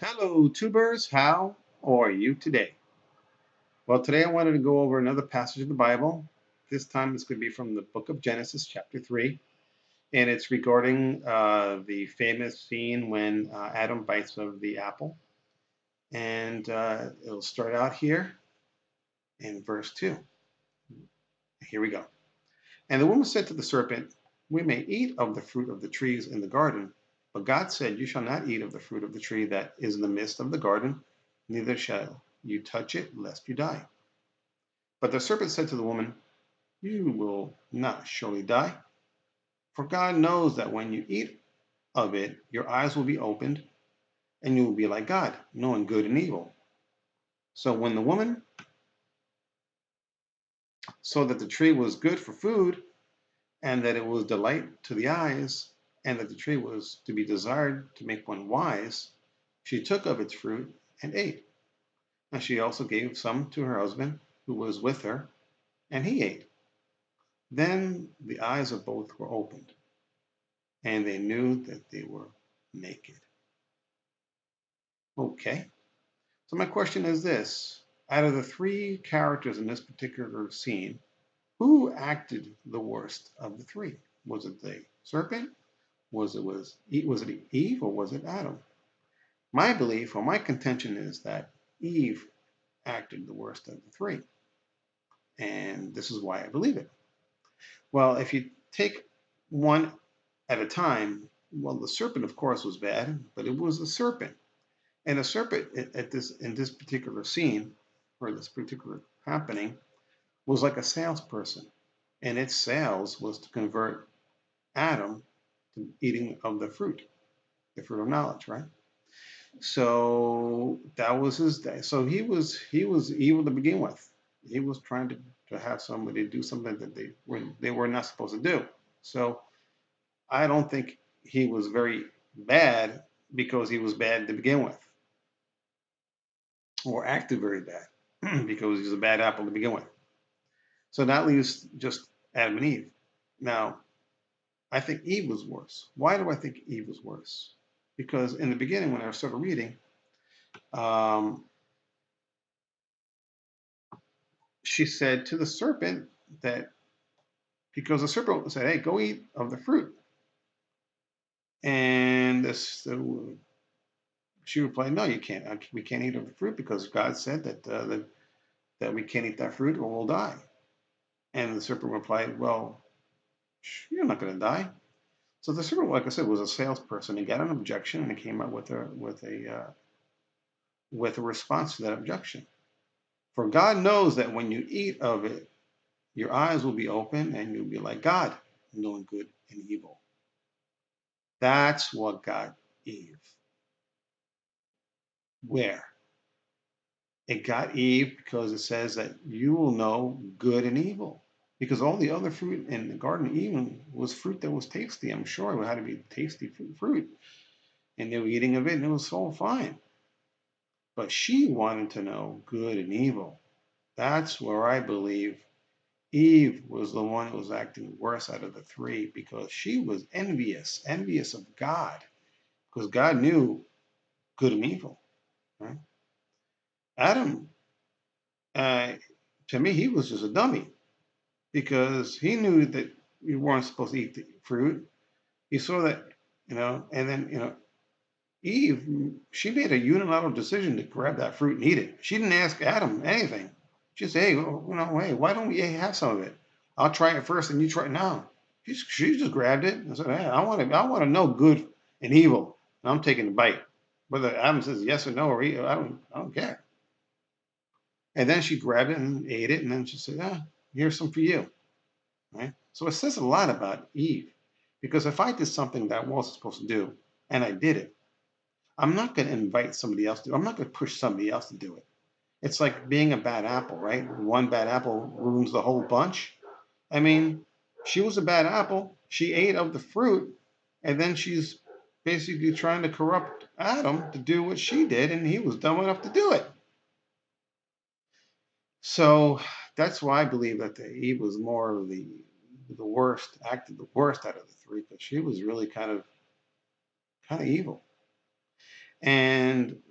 Hello, tubers. How are you today? Well, today I wanted to go over another passage of the Bible. This time it's going to be from the book of Genesis, chapter 3, and it's regarding the famous scene when Adam bites of the apple. And it'll start out here in verse 2. Here we go. And the woman said to the serpent, "We may eat of the fruit of the trees in the garden, but God said, You shall not eat of the fruit of the tree that is in the midst of the garden, neither shall you touch it, lest you die." But the serpent said to the woman, "You will not surely die, for God knows that when you eat of it, your eyes will be opened, and you will be like God, knowing good and evil." So when the woman saw that the tree was good for food, and that it was delight to the eyes, and that the tree was to be desired to make one wise, she took of its fruit and ate. And she also gave some to her husband, who was with her, and he ate. Then the eyes of both were opened, and they knew that they were naked. Okay, so my question is this. Out of the three characters in this particular scene, who acted the worst of the three? Was it the serpent? Was it Eve or was it Adam? My belief or my contention is that Eve acted the worst of the three. And this is why I believe it. Well, if you take one at a time, well, the serpent, of course, was bad, but it was the serpent. And the serpent in this particular scene, or this particular happening, was like a salesperson. And its sales was to convert Adam to eating of the fruit of knowledge, right? So that was his day. So he was evil to begin with. He was trying to have somebody do something that they were not supposed to do. So I don't think he was very bad because he was bad to begin with, or acted very bad because he was a bad apple to begin with. So that leaves just Adam and Eve. Now, I think Eve was worse. Why do I think Eve was worse? Because in the beginning, when I started reading, um, she said to the serpent that because the serpent said, "Hey, go eat of the fruit," and she replied, "No, you can't. We can't eat of the fruit because God said that we can't eat that fruit or we'll die." And the serpent replied, "Well, you're not going to die." So the serpent, like I said, was a salesperson. He got an objection and he came up with a response to that objection. For God knows that when you eat of it, your eyes will be open and you'll be like God, knowing good and evil. That's what got Eve. Where? It got Eve because it says that you will know good and evil. Because all the other fruit in the Garden of Eden was fruit that was tasty. I'm sure it had to be tasty fruit. And they were eating of it and it was all fine. But she wanted to know good and evil. That's where I believe Eve was the one who was acting worse out of the three because she was envious of God, because God knew good and evil. Right? Adam, uh, to me, he was just a dummy because he knew that you weren't supposed to eat the fruit. He saw that, and then, Eve, she made a unilateral decision to grab that fruit and eat it. She didn't ask Adam anything. She said, "Hey, hey, why don't we have some of it? I'll try it first, and you try it now." She just grabbed it and said, "Hey, I want to know good and evil, and I'm taking a bite. Whether Adam says yes or no, or I don't care." And then she grabbed it and ate it, and then she said, here's some for you." Right? So it says a lot about Eve, because if I did something that I wasn't supposed to do, and I did it, I'm not going to invite somebody else to. I'm not going to push somebody else to do it. It's like being a bad apple, right? One bad apple ruins the whole bunch. I mean, she was a bad apple. She ate of the fruit, and then she's basically trying to corrupt Adam to do what she did, and he was dumb enough to do it. So that's why I believe that Eve was more of the worst, acted the worst out of the three, because she was really kind of evil. And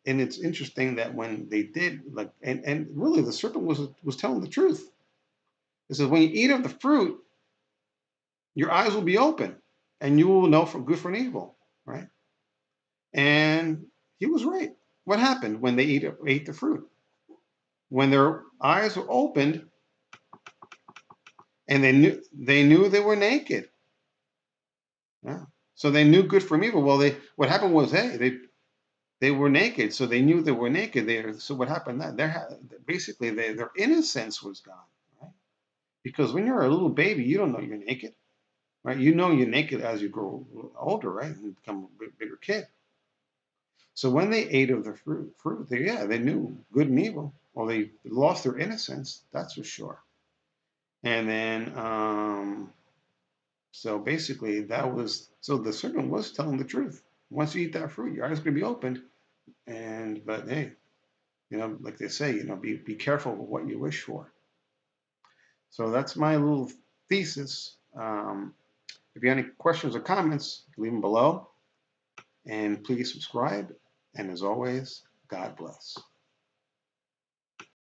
and it's interesting that when they did, like, and really the serpent was telling the truth. It says when you eat of the fruit, your eyes will be open, and you will know from good from evil, right? And he was right. What happened when they ate the fruit? When their eyes were opened and they knew they were naked. Yeah. So they knew good from evil. Well, what happened was, hey, they were naked, so they knew they were naked. So what happened then? Basically their innocence was gone, right? Because when you're a little baby, you don't know you're naked, right? You know you're naked as you grow older, right, and become a bigger kid. So when they ate of the fruit, they knew good and evil. Well, they lost their innocence, that's for sure. And then, so basically, so the serpent was telling the truth. Once you eat that fruit, your eyes are going to be opened. But hey, like they say, be careful with what you wish for. So that's my little thesis. If you have any questions or comments, leave them below. And please subscribe. And as always, God bless.